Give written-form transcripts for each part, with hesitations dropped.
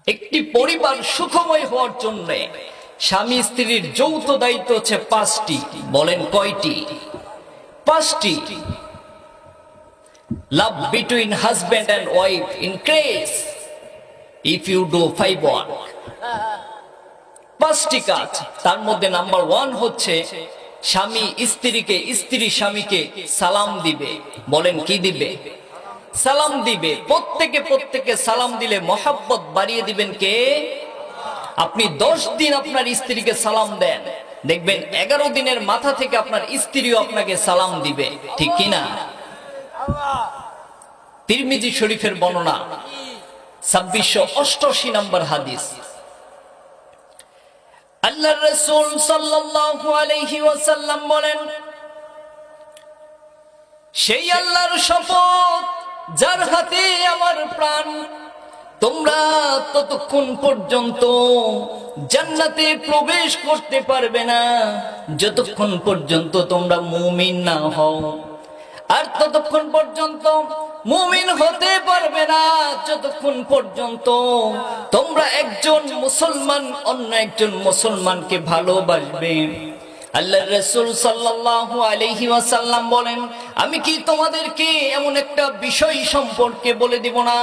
একটি পরিবার সুখময় হওয়ার জন্য স্বামী স্ত্রীর যৌথ দায়িত্ব হচ্ছে 5টি। বলেন কয়টি? 5টি। Love between husband and wife increase if you do 5 work. 5টি কাজ। তার মধ্যে নাম্বার 1 হচ্ছে স্বামী স্ত্রীকে, স্ত্রী স্বামীকে সালাম দিবে। বলেন কি দিবে? সালাম দিবে। প্রত্যেকে সালাম দিলে মহাব্বত বাড়িয়ে দিবেন কে? আপনি 10 দিন আপনার স্ত্রীকে সালাম দেন, দেখবেন 11 দিনের মাথা থেকে আপনার স্ত্রীও আপনাকে সালাম দিবে। ঠিক কিনা? তিরমিজি শরীফের বর্ণনা 2688 নম্বর হাদিস। আল্লাহর রাসূল সাল্লাল্লাহু আলাইহি ওয়াসাল্লাম বলেন, সেই আল্লাহর শপথ যার হাতে আমার প্রাণ, তোমরা ততক্ষণ পর্যন্ত জান্নাতে প্রবেশ করতে পারবে না যতক্ষণ পর্যন্ত তোমরা মুমিন না হও, আর ততক্ষণ পর্যন্ত মুমিন হতে পারবে না যতক্ষণ পর্যন্ত তোমরা একজন মুসলমান অন্য একজন মুসলমানকে ভালোবাসবে। আল্লাহর রাসূল সাল্লাল্লাহু আলাইহি ওয়াসাল্লাম বলেন, আমি কি তোমাদেরকে এমন একটা বিষয় সম্পর্কে বলে দিব না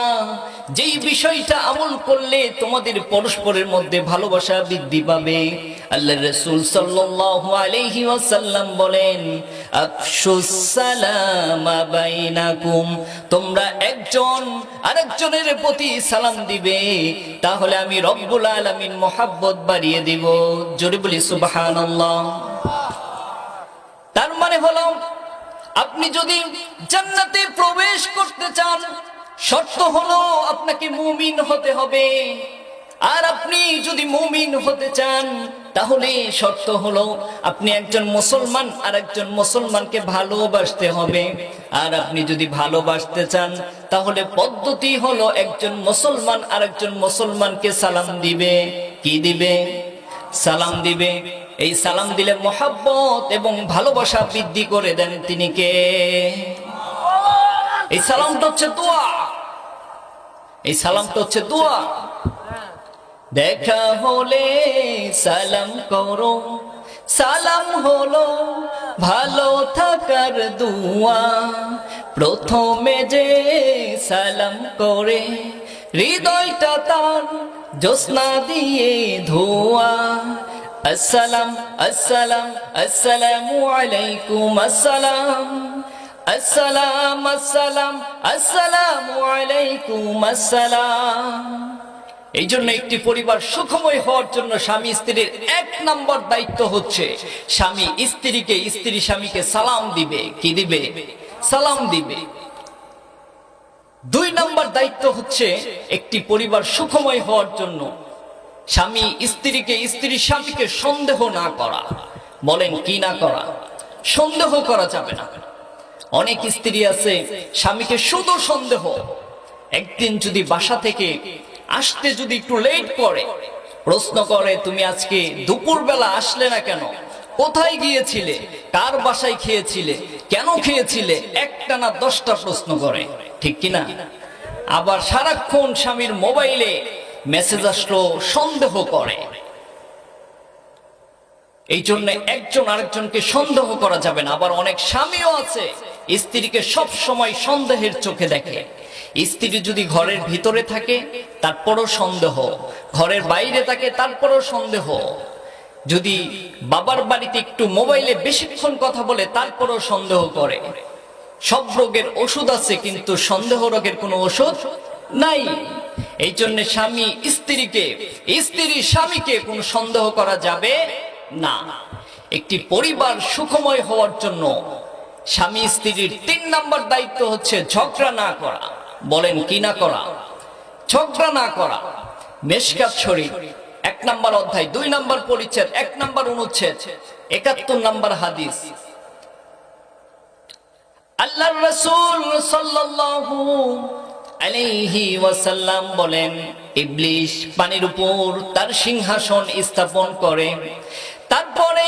যেই বিষয়টা আমল করলে তোমাদের পরস্পরের মধ্যে ভালোবাসা বৃদ্ধি পাবে? আল্লাহর রাসূল সাল্লাল্লাহু আলাইহি ওয়াসাল্লাম বলেন, আফশুস সালামা বাইনাকুম, তোমরা একজন আরেকজনের প্রতি সালাম দিবে, তাহলে আমি রব্বুল আলামিন মহব্বত বাড়িয়ে দিব। জোরে বলি সুবহানাল্লাহ। তার মানে হলো, আপনি যদি জান্নাতে প্রবেশ করতে চান, শর্ত হলো আপনাকে মুমিন হতে হবে। আর আপনি যদি মুমিন হতে চান, তাহলে শর্ত হলো আপনি একজন মুসলমান আর একজন মুসলমানকে ভালোবাসতে হবে। আর আপনি যদি ভালোবাসতে চান, তাহলে পদ্ধতি হলো একজন মুসলমান আর একজন মুসলমানকে সালাম দিবে। কি দিবে? সালাম দিবে। এই সালাম দিলে মহব্বত এবং ভালোবাসা বৃদ্ধি করে দেন তিনি কে? এই সালামটা হচ্ছে দোয়া। এই সালামটা হচ্ছে দোয়া। দেখা হলে সালাম করো, সালাম হলো ভালো থাকার দুয়া। প্রথমে যে সালাম করে হৃদয়টা তার জ্যোৎস্না দিয়ে ধোয়া। আসসালাম আসসালাম আসসালামু আলাইকুম, আসসালাম আসসালাম আসসালাম আসসালামু আলাইকুম আসসালাম। এই জন্য একটি পরিবার সুখময় হওয়ার জন্য স্বামী স্ত্রীর 1 নম্বর দায়িত্ব হচ্ছে স্বামী স্ত্রীকে, স্ত্রী স্বামীকে সালাম দিবে। কি দিবে? সালাম দিবে। 2 নম্বর দায়িত্ব হচ্ছে একটি পরিবার সুখময় হওয়ার জন্য স্বামী স্ত্রীকে, স্ত্রী স্বামীকে সন্দেহ না করা। বলেন কি না করা? সন্দেহ করা যাবে না। অনেক স্ত্রী আছে স্বামীকে শুধু সন্দেহ। একদিন যদি বাসা থেকে আসতে যদি একটু লেট করে, প্রশ্ন করে, তুমি আজকে দুপুরবেলা আসলে না কেন? কোথায় গিয়েছিলে? কার বাসায় খেয়েছিলে? কেন খেয়েছিলে? একটা না 10টা প্রশ্ন করে। ঠিক কিনা? আবার সারাক্ষণ স্বামীর মোবাইলে মেসেজ আসলো সন্দেহ করে। এই জন্য একজন আরেকজনকে সন্দেহ করা যাবে না। আবার অনেক স্বামীও আছে স্ত্রীকে সব সময় সন্দেহের চোখে দেখে। স্ত্রী যদি ঘরের ভিতরে থাকে তারপরও সন্দেহ, ঘরের বাইরে থাকে তারপরও সন্দেহ, যদি বাবার বাড়িতে একটু মোবাইলে বেশিক্ষণ কথা বলে তারপরও সন্দেহ করে। সব রোগের ওষুধ আছে, কিন্তু সন্দেহ রোগের কোনো ওষুধ নাই। এই জন্য স্বামী স্ত্রীকে, স্ত্রী স্বামীকে কোনো সন্দেহ করা যাবে না। একটি পরিবার সুখময় হওয়ার জন্য স্বামী স্ত্রীর 3 নম্বর দায়িত্ব হচ্ছে ঝগড়া না করা। বলেন কি না করা? ঝগড়া না করা। মিশকাত শরীফ 1 নম্বর অধ্যায় 2 নম্বর পরিচ্ছেদ 1 নম্বর অনুচ্ছেদ 71 নম্বর হাদিস। আল্লাহর রাসূল সাল্লাল্লাহু আলাইহি ওয়াসাল্লাম বলেন, ইবলিস পানির উপর তার সিংহাসন স্থাপন করে, তারপরে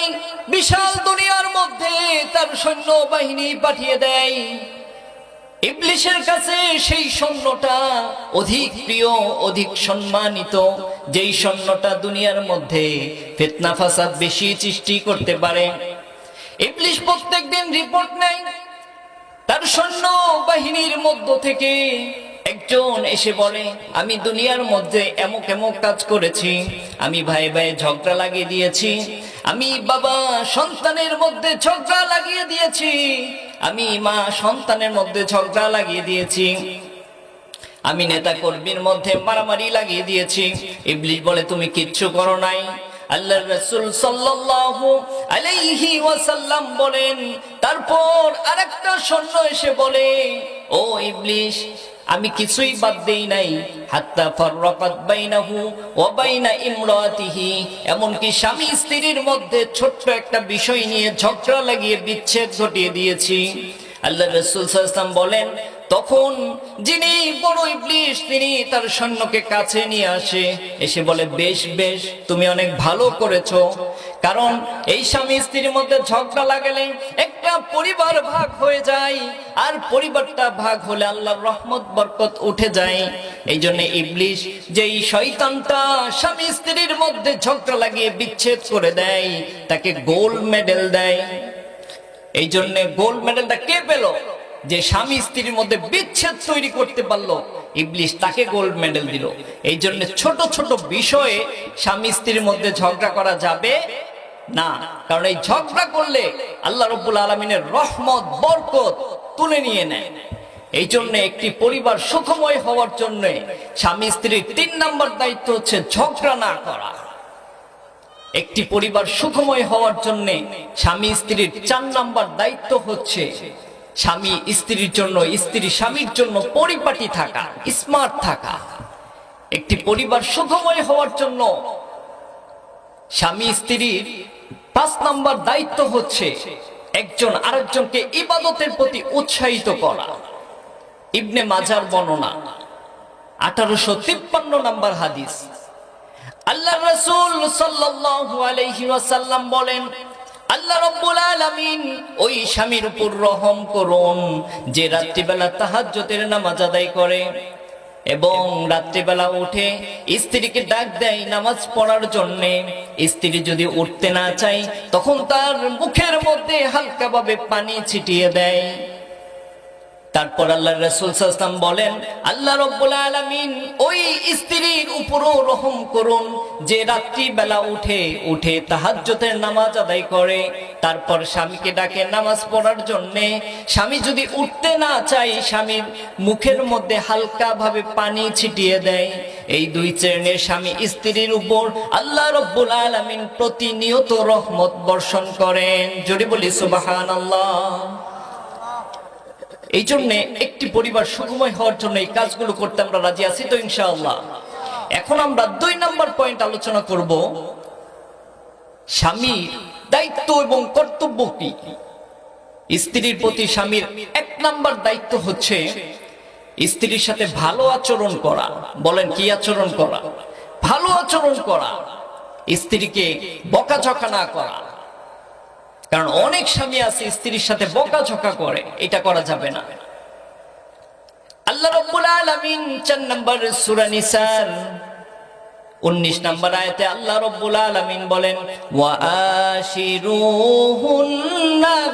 বিশাল দুনিয়ার মধ্যে তার সৈন্য বাহিনী পাঠিয়ে দেয়। ইবলিসের কাছে সেই স্বর্ণটা অধিক প্রিয়, অধিক সম্মানিত, যেই স্বর্ণটা দুনিয়ার মধ্যে ফিতনা ফাসাদ বেশি সৃষ্টি করতে পারে। ইবলিস প্রত্যেকদিন রিপোর্ট নেয়, তার সৈন্য বাহিনীর মধ্য থেকে একজন এসে বলে, আমি দুনিয়ার মধ্যে এমক এমক কাজ করেছি, আমি ভাই ভাই ঝগড়া লাগিয়ে দিয়েছি, আমি বাবা সন্তানের মধ্যে ঝগড়া লাগিয়ে দিয়েছি, আমি মা সন্তানের মধ্যে ঝগড়া লাগিয়ে দিয়েছি, আমি নেতা কর্মীর মধ্যে মারামারি লাগিয়ে দিয়েছি। ইবলিস বলে, তুমি কিচ্ছু করো নাই। আল্লাহর রাসূল সাল্লাল্লাহু আলাইহি ওয়াসাল্লাম বলেন, তারপর আরেকটা সৈন্য এসে বলে, ও ইবলিস, আমি কিছুই বাদ দেই নাই, হাত্তা ফাররাকাত বাইনাহু ওয়া বাইনা ইমরাতিহি, এমনকি স্বামী স্ত্রীর মধ্যে ছোট্ট একটা বিষয় নিয়ে ঝগড়া লাগিয়ে বিচ্ছেদ ঘটিয়ে দিয়েছি। আল্লাহর রাসূল সাল্লাল্লাহু আলাইহি ওয়াসাল্লাম বলেন, তখন যিনি বড় ইবলিস তিনি তার সৈন্যকে কাছে নিয়ে আসে, এসে বলে, বেশ বেশ, তুমি অনেক ভালো করেছো, কারণ এই স্বামী স্ত্রীর মধ্যে ঝগড়া লাগালে একটা পরিবার ভাগ হয়ে যায়, আর পরিবারটা ভাগ হলে আল্লাহর রহমত বরকত উঠে যায়। এই জন্য ইবলিস যেই শয়তানটা স্বামী স্ত্রীর মধ্যে ঝগড়া লাগিয়ে বিচ্ছেদ করে দেয়, তাকে গোল্ড মেডেল দেয়। এই জন্য গোল্ড মেডেলটা কে পেল? যে স্বামী স্ত্রীর মধ্যে বিচ্ছেদ তৈরি করতে পারলো, ইবলিস তাকে গোল্ড মেডেল দিল। এই জন্য ছোট ছোট বিষয়ে স্বামী স্ত্রীর মধ্যে ঝগড়া করা যাবে না, কারণ এই ঝগড়া করলে আল্লাহ রাব্বুল আলামিনের রহমত বরকত তুলে নিয়ে নেয়। এই জন্য একটি পরিবার সুখময় হওয়ার জন্য স্বামী স্ত্রীর ৩ নম্বর দায়িত্ব হচ্ছে ঝগড়া না করা। একটি পরিবার সুখময় হওয়ার জন্য স্বামী স্ত্রীর ৪ নম্বর দায়িত্ব হচ্ছে স্বামী স্ত্রীর জন্য, স্ত্রী স্বামীর জন্য পরিপাটি থাকা, স্মার্ট থাকা। একটি পরিবার সুখময় হওয়ার জন্য স্বামী স্ত্রীর ৫ নম্বর দায়িত্ব হচ্ছে একজন আরেকজনকে ইবাদতের প্রতি উৎসাহিত করা। ইবনে মাজার বর্ণনা, ১৮৫৩ নম্বর হাদিস। আল্লাহর রাসূল সাল্লাল্লাহু আলাইহি ওয়াসাল্লাম বলেন, আল্লাহ রাব্বুল আলামিন ওই স্বামীর উপর রহম করুন যে রাত্রিবেলা তাহাজ্জুদের নামাজ আদায় করে এবং রাত্রিবেলা উঠে স্ত্রীকে ডাক দেয় নামাজ পড়ার জন্য। স্ত্রী যদি উঠতে না চায় তখন তার মুখের মধ্যে হালকাভাবে পানি ছিটিয়ে দেয়। তারপর আল্লাহর রাসূল সাল্লাল্লাহু আলাইহি ওয়াসাল্লাম বলেন, আল্লাহ রাব্বুল আলামিন ওই স্ত্রীর উপরও রহম করুন যে রাত্রি বেলা উঠে তাহাজ্জুদের নামাজ আদায় করে, তারপর স্বামীকে ডাকে নামাজ পড়ার জন্য। স্বামী যদি উঠতে না চায় স্বামীর মুখের মধ্যে হালকা ভাবে পানি ছিটিয়ে দেয়। এই ২ শ্রেণীর স্বামী স্ত্রীর উপর আল্লাহ রাব্বুল আলামিন প্রতিনিয়ত রহমত বর্ষণ করেন। জোরে বলি সুবহানাল্লাহ। এই জন্য একটি পরিবার সুখময় হওয়ার জন্য এই কাজগুলো করতে আমরা রাজি আছি তো ইনশাআল্লাহ। এখন আমরা ২ নম্বর পয়েন্ট আলোচনা করব, স্বামীর দায়িত্ব এবং কর্তব্য কি। স্ত্রীর প্রতি স্বামীর ১ নম্বর দায়িত্ব হচ্ছে স্ত্রীর সাথে ভালো আচরণ করা। বলেন, কি আচরণ করা? ভালো আচরণ করা, স্ত্রীকে বকাঝকা না করা। কারণ অনেক স্বামী আছে স্ত্রীর সাথে বকাঝকা করে, এটা করা যাবে না। আল্লাহ রাব্বুল আলামিন ৪ নম্বর সূরা নিসার ১৯ নম্বর আয়াতে আল্লাহ রাব্বুল আলামিন বলেন, ওয়া আশিরুহুন্না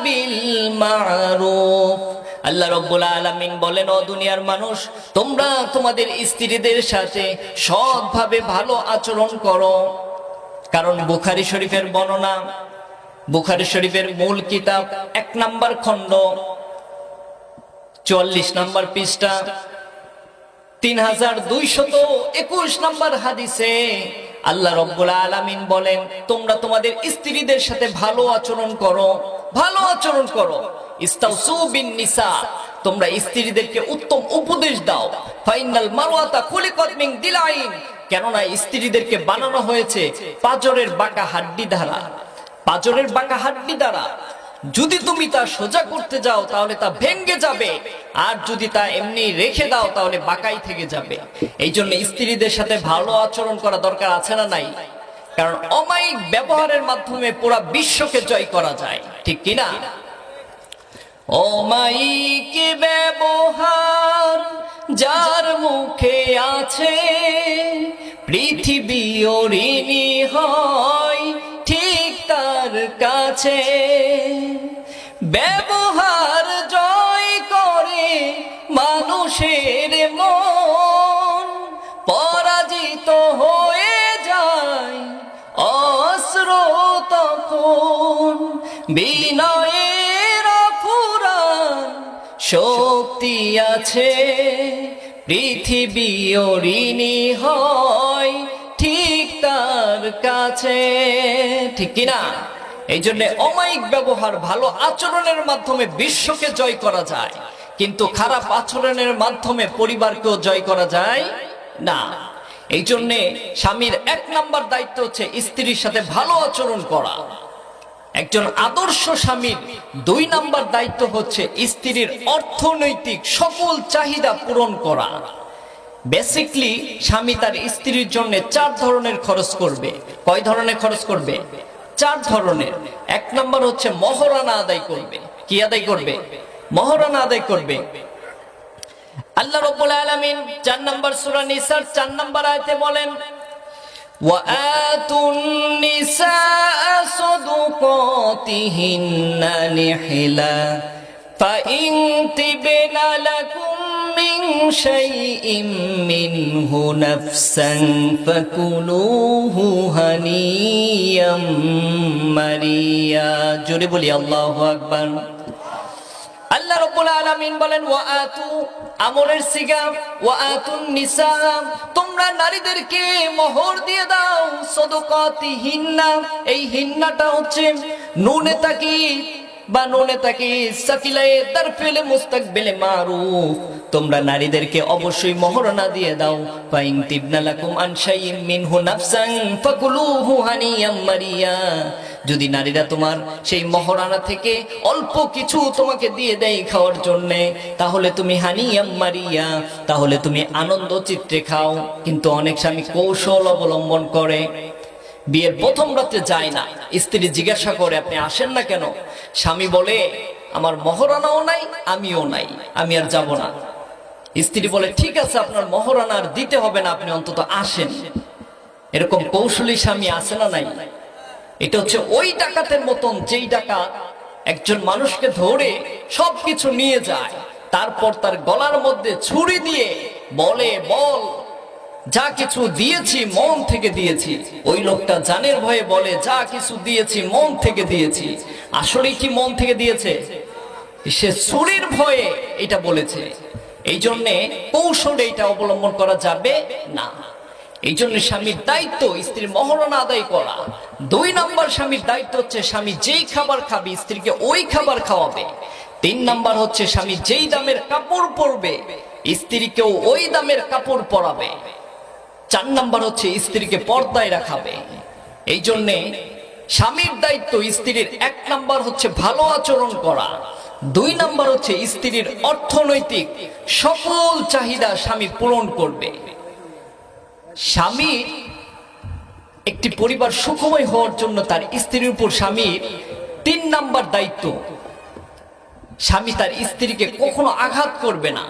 বিল মা'রুফ। আল্লাহ রাব্বুল আলামিন বলেন, ও দুনিয়ার মানুষ, তোমরা তোমাদের স্ত্রীদের সাথে সৎভাবে ভালো আচরণ করো। কারণ বুখারী শরীফের বর্ণনা, বুখারী শরীফের মূল কিতাব ১ নম্বর খণ্ড ৪৪ নম্বর পৃষ্ঠা ৩২২১ নম্বর হাদিসে আল্লাহ রাব্বুল আলামিন বলেন, তোমরা তোমাদের স্ত্রীদের সাথে ভালো আচরণ করো, ভালো আচরণ করো। ইস্তাউসু বিন নিসা, তোমরা স্ত্রীদেরকে উত্তম উপদেশ দাও। ফাইনাল মারওয়াতা খুলিকাত মিন দিলাইন, কেননা স্ত্রীদেরকে বানানো হয়েছে পাঁজরের বাঁকা হাড্ডি দ্বারা। পাঁজরের বাঁকা হাড্ডি দ্বারা যদি তুমি তা সোজা করতে যাও তাহলে তা ভেঙে যাবে, আর যদি তা এমনি রেখে দাও তাহলে বাঁকাই থেকে যাবে। এই জন্য স্ত্রীদের সাথে ভালো আচরণ করা দরকার আছে না নাই? কারণ অমায়িক ব্যবহারের মাধ্যমে পুরা বিশ্বকে জয় করা যায়, ঠিক কিনা? অমায়িক ব্যবহার যার মুখে আছে, পৃথিবী ঋণী হয় ঠিক তার কাছে। ব্যবহার জয় করে মানুষের মন, পরাজিত হয়ে যায় অস্ত্র তখন। বিনয়ের ফুরান শক্তি আছে, পৃথিবী ঋণী হয় ঠিক তার কাছে। ঠিক কিনা? এই জন্য অমায়িক ব্যবহার, ভালো আচরণের মাধ্যমে বিশ্বকে জয় করা যায়, কিন্তু খারাপ আচরণের মাধ্যমে পরিবারকেও জয় করা যায় না। এই জন্য স্বামীর 1 নাম্বার দায়িত্ব হচ্ছে স্ত্রীর সাথে ভালো আচরণ করা। একজন আদর্শ স্বামীর 2 নাম্বার দায়িত্ব হচ্ছে স্ত্রীর অর্থনৈতিক সকল চাহিদা পূরণ করা। বেসিকলি স্বামী তার স্ত্রীর জন্য 4 ধরনের খরচ করবে। কয় ধরনের খরচ করবে? 4 ধরনের। 1 নাম্বার হচ্ছে মহরানা আদায় করবে। কি আদায় করবে? মহরানা আদায় করবে। আল্লাহ রাব্বুল আলামিন 4 নাম্বার সূরা নিসার 4 নাম্বার আয়াতে বলেন, وَآتُوا النِّسَاءَ صَدُقَاتِهِنَّ نِحْلًا فَإِن طِبْنَ لَكُم مِّن شَيْءٍ مِّنْهُ نَفْسًا فَكُلُوهُ هَنِيًّا مَرِيًّا। জোরে বলি আল্লাহু আকবার। আল্লাহ রাব্বুল আলামিন বলেন, ওয়াআতু, আমরের সিগা, ওয়াআতুন নিসা, তোমরা নারীদেরকে মোহর দিয়ে দাও। সাদাকাতিহিন্না, এই হিন্নাটা হচ্ছে নুনে তাকিদ বা নুনে তাকিদ সাকিলায়ে তারফিলে মুস্তাকবিলে মারুফ। তোমরা নারীদেরকে অবশ্যই মোহরানা দিয়ে দাও। ফাইন তিবনা লাকুম আন শাইইন মিনহু নাফসান ফাকুলুহু হানিয়াম মারিয়া। যদি নারীরা তোমার সেই মহরানা থেকে অল্প কিছু তোমাকে দিয়ে দেয় খাওয়ার জন্য, তাহলে তুমি হানিয়াম মারিয়া, তাহলে তুমি আনন্দ চিত্তে খাও। কিন্তু অনেক স্বামী কৌশল অবলম্বন করে। বিয়ের প্রথম রাতে যায় না, স্ত্রী জিজ্ঞাসা করে আপনি আসেন না কেন? স্বামী বলে আমার মহরানাও নাই, আমিও নাই, আমি আর যাব না। স্ত্রী বলে ঠিক আছে, আপনার মহরানা আর দিতে হবে না, আপনি অন্তত আসেন। এরকম কৌশলী স্বামী আছে না নাই? এটা হচ্ছে ওই ডাকাতের মতন, যেই ডাকাত একজন মানুষকে ধরে সবকিছু নিয়ে যায়, তারপর তার গলার মধ্যে ছুরি দিয়ে বলে, বল যা কিছু দিয়েছি মন থেকে দিয়েছি। ওই লোকটা জানের ভয়ে বলে যা কিছু দিয়েছি মন থেকে দিয়েছি। আসলে কি মন থেকে দিয়েছে? সে ছুরির ভয়ে এটা বলেছে। এই জন্যে কৌশলে এটা অবলম্বন করা যাবে না। এই জন্য স্বামীর দায়িত্ব স্ত্রীর মহরানা আদায় করা। 2 নাম্বার স্বামীর দায়িত্ব হচ্ছে স্বামী যেই খাবার খাবে স্ত্রীকে ওই খাবার খাওয়াবে। 3 নাম্বার হচ্ছে স্বামী যেই দামের কাপড় পরবে স্ত্রীকেও ওই দামের কাপড় পরাবে। 4 নাম্বার হচ্ছে স্ত্রীকে পর্দায় রাখাবে। এই জন্যে স্বামীর দায়িত্ব স্ত্রীর 1 নাম্বার হচ্ছে ভালো আচরণ করা, 2 নাম্বার হচ্ছে স্ত্রীর অর্থনৈতিক সকল চাহিদা স্বামী পূরণ করবে। স্বামী একটি পরিবার সুখময় হওয়ার জন্য তার স্ত্রীর উপর স্বামীর 3 নাম্বার দায়িত্ব, স্বামী তার স্ত্রীকে কখনো আঘাত করবে না।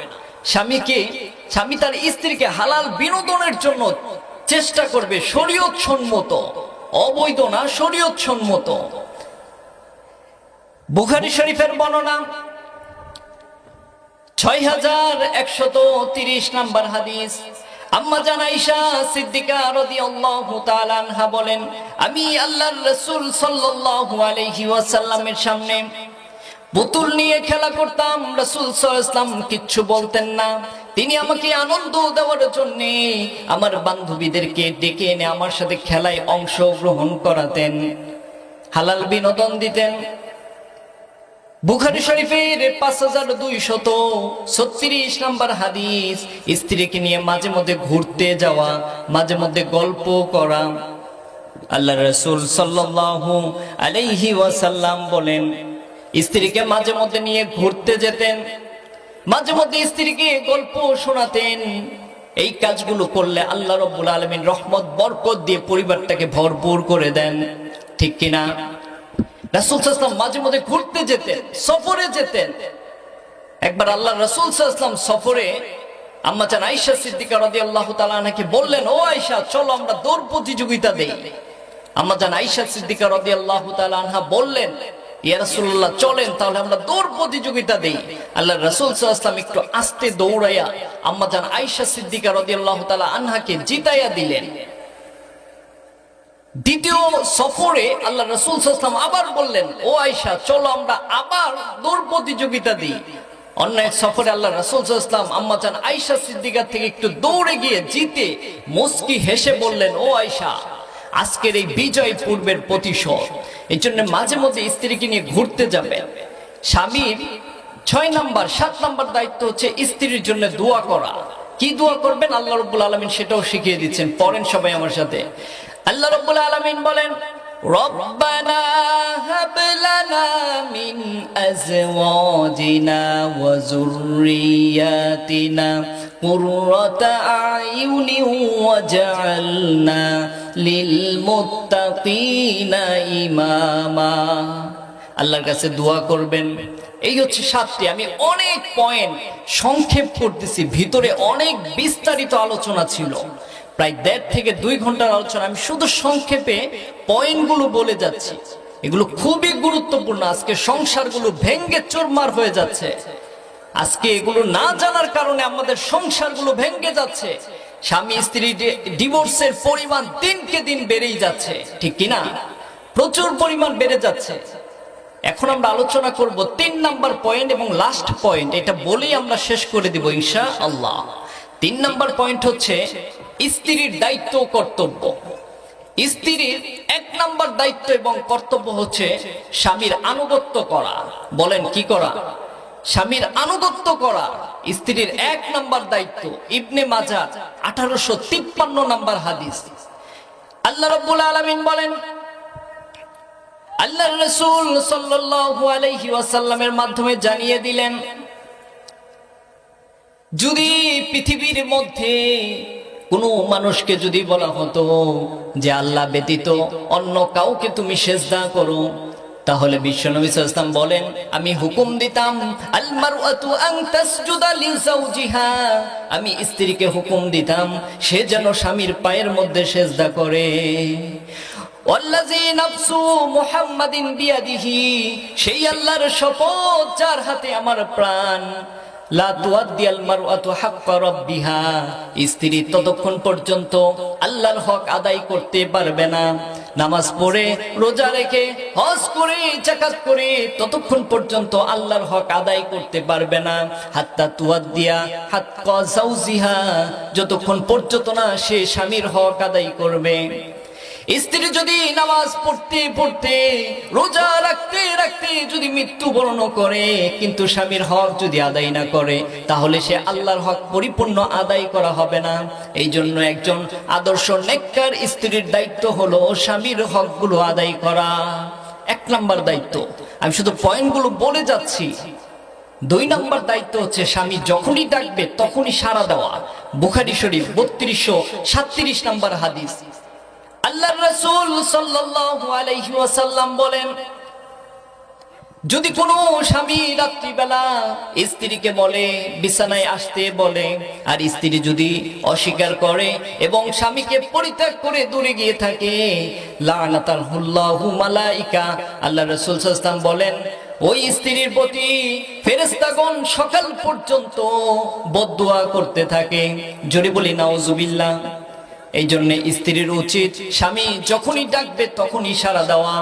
স্বামী তার স্ত্রীকে হালাল বিনোদনের জন্য চেষ্টা করবে, শরীয়ত সম্মত, অবৈধ না, শরীয়ত সম্মত। বুখারী শরীফের বর্ণনা 6130 নাম্বার হাদিস। আম্মা জান আয়েশা সিদ্দিকা রাদিয়াল্লাহু তাআলা আনহা বলেন, আমি আল্লাহর রাসূল সাল্লাল্লাহু আলাইহি ওয়াসাল্লামের সামনে পুতুল নিয়ে খেলা করতাম। রাসূল সাল্লাল্লাহু আলাইহি ওয়াসাল্লাম কিচ্ছু বলতেন না। তিনি আমাকে আনন্দ দেওয়ার জন্য আমার বান্ধবীদেরকে ডেকে এনে আমার সাথে খেলায় অংশগ্রহণ করাতেন, হালাল বিনোদন দিতেন। বুখারী শরীফের 5236 নাম্বার হাদিস। স্ত্রীকে নিয়ে মাঝে মধ্যে ঘুরতে যাওয়া, মাঝে মধ্যে গল্প করা। আল্লাহর রাসূল সাল্লাল্লাহু আলাইহি ওয়াসাল্লাম বলেন, স্ত্রীকে মাঝে মধ্যে নিয়ে ঘুরতে যেতেন, মাঝে মধ্যে স্ত্রীকে গল্প শোনাতেন। এই কাজগুলো করলে আল্লাহ রাব্বুল আলামিন রহমত বরকত দিয়ে পরিবারটাকে ভরপুর করে দেন। ঠিক কিনা? রাসূল সাল্লাল্লাহু আলাইহি ওয়াসাল্লাম মাঝে মধ্যে ঘুরতে যেতেন, সফরে যেতেন। একবার আল্লাহ রাসূল সাল্লাল্লাহু আলাইহি ওয়াসাল্লাম সফরে আম্মা জান আয়েশা সিদ্দিকা রাদিয়াল্লাহু তাআলা আনহাকে বললেন, ও আয়েশা চলো আমরা দৌড় প্রতিযোগিতা দেই। আম্মা জান আয়েশা সিদ্দিকা রাদিয়াল্লাহু তাআলা আনহা বললেন, ইয়া রাসূলুল্লাহ চলেন তাহলে আমরা দৌড় প্রতিযোগিতা দেই। আল্লাহ রাসূল সাল্লাল্লাহু আলাইহি ওয়াসাল্লাম একটু আস্তে দৌড়াইয়া আম্মা জান আয়েশা সিদ্দিকা রাদিয়াল্লাহু তাআলা আনহাকে জিতাইয়া দিলেন। দ্বিতীয় সফরে আল্লাহ রাসূল সাল্লাল্লাহু আলাইহি ওয়াসাল্লাম আবার বললেন, ও আয়েশা চলো আমরা আবার দৌড় প্রতিযোগিতা দিই। অন্য এক সফরে আল্লাহ রাসূল সাল্লাল্লাহু আলাইহি ওয়াসাল্লাম আম্মা জান আয়েশা সিদ্দিকা থেকে একটু দৌড়ে গিয়ে জিতে মুস্কি হেসে বললেন, ও আয়েশা আজকের এই বিজয় পূর্বের প্রতিশোধ। এই জন্য মাঝে মধ্যে স্ত্রীকে নিয়ে ঘুরতে যাবে। স্বামীর 6 নাম্বার 7 নাম্বার দায়িত্ব হচ্ছে স্ত্রীর জন্য দোয়া করা। কি দোয়া করবেন আল্লাহ রাব্বুল আলামিন সেটাও শিখিয়ে দিচ্ছেন, পড়েন সবাই আমার সাথে। আল্লাহ রাব্বুল আলামিন বলেন, রব্বানা হাব লানা মিন আজওয়াজিনা ওয়া যুররিয়াতিনা কুররাতা আয়ুনি ওয়াজআলনা লিল মুত্তাকিনা ইমামা। আল্লাহর কাছে দোয়া করবেন। এই হচ্ছে 7টি। আমি অনেক পয়েন্ট সংক্ষেপ করতেছি, ভিতরে অনেক বিস্তারিত আলোচনা ছিল, প্রায় 1.5 থেকে 2 ঘন্টার আলোচনা। আমি শুধু সংক্ষেপে পয়েন্টগুলো বলে যাচ্ছি। এগুলো খুবই গুরুত্বপূর্ণ। আজকে সংসারগুলো ভেঙ্গে চুরমার হয়ে যাচ্ছে। আজকে এগুলো না জানার কারণে আমাদের সংসারগুলো ভেঙ্গে যাচ্ছে। স্বামী স্ত্রী ডিভোর্সের পরিমাণ দিনকে দিন বেড়েই যাচ্ছে, ঠিক কিনা? প্রচুর পরিমাণ বেড়ে যাচ্ছে। এখন আমরা আলোচনা করব 3 নাম্বার পয়েন্ট এবং লাস্ট পয়েন্ট। এটা বলেই আমরা শেষ করে দিব ইনশাআল্লাহ। 3 নাম্বার পয়েন্ট হচ্ছে স্ত্রীর দায়িত্ব ও কর্তব্য। স্ত্রীর 1 নাম্বার দায়িত্ব এবং কর্তব্য হচ্ছে স্বামীর আনুগত্য করা। বলেন কি করা? স্বামীর আনুগত্য করা স্ত্রীর 1 নাম্বার দায়িত্ব। ইবনে মাজাহ 1853 নাম্বার হাদিস। আল্লাহ রাব্বুল আলামিন বলেন, আল্লাহর রাসূল সাল্লাল্লাহু আলাইহি ওয়াসাল্লামের মাধ্যমে জানিয়ে দিলেন, যদি পৃথিবীর মধ্যে কোনো মানুষকে যদি বলা হতো যে আল্লাহ ব্যতীত অন্য কাউকে তুমি সিজদা করো, তাহলে বিশ্বনবী সাল্লাল্লাহু আলাইহি ওয়াসাল্লাম বলেন, আমি হুকুম দিতাম আল মারআতু আন তাসজুদা লিজাওজিহা, আমি স্ত্রীকে হুকুম দিতাম সে যেন স্বামীর পায়ের মধ্যে সিজদা করে। ওয়াল্লাযী নাফসু মুহাম্মাদিন বিয়াদিহি, সেই আল্লাহর শপথ যার হাতে আমার প্রাণ, লা তুআদ্দিয়াল মারআতু হাক্কা রাব্বিহা, স্ত্রী ততক্ষণ পর্যন্ত আল্লাহর হক আদায় করতে পারবে না, নামাজ পড়ে রোজা রেখে হজ করে যাকাত করে ততক্ষণ পর্যন্ত আল্লাহর হক আদায় করতে পারবে না, হাত্তা তুআদ্দিয়া হাক্কা যাওজিহা, যতক্ষণ পর্যন্ত না সে স্বামীর হক আদায় করবে। স্ত্রী যদি নামাজ পড়তে পড়তে রোজা রাখতে রাখতে যদি মৃত্যুবরণ করে কিন্তু স্বামীর হক যদি আদায় না করে, তাহলে সে আল্লাহর হক পরিপূর্ণ আদায় করা হবে না। এই জন্য একজন আদর্শ নেককার স্ত্রীর দায়িত্ব হলো স্বামীর হকগুলো আদায় করা। 1 নাম্বার দায়িত্ব। আমি শুধু পয়েন্টগুলো বলে যাচ্ছি। 2 নাম্বার দায়িত্ব হচ্ছে স্বামী যখনই ডাকবে তখনই সাড়া দেওয়া। বুখারী শরীফ 3237 নাম্বার হাদিস। আল্লাহর রাসূল সাল্লাল্লাহু আলাইহি ওয়াসাল্লাম বলেন, যদি কোনো স্বামী রাত্রিবেলা স্ত্রীকে বলে বিছানায় আসতে বলে, আর স্ত্রী যদি অস্বীকার করে এবং স্বামীকে পরিত্যাগ করে দূরে গিয়ে থাকে, লানাতাহুল্লাহু মালাইকা, আল্লাহর রাসূল সাল্লাল্লাহু আলাইহি ওয়াসাল্লাম বলেন ওই স্ত্রীর প্রতি ফেরেশতাগণ সকাল পর্যন্ত বদদুয়া করতে থাকে। জোরে বলি নাউজুবিল্লাহ। এই জন্য স্ত্রীর উচিত স্বামী যখনই ডাকবে তখনই সাড়া দেওয়া।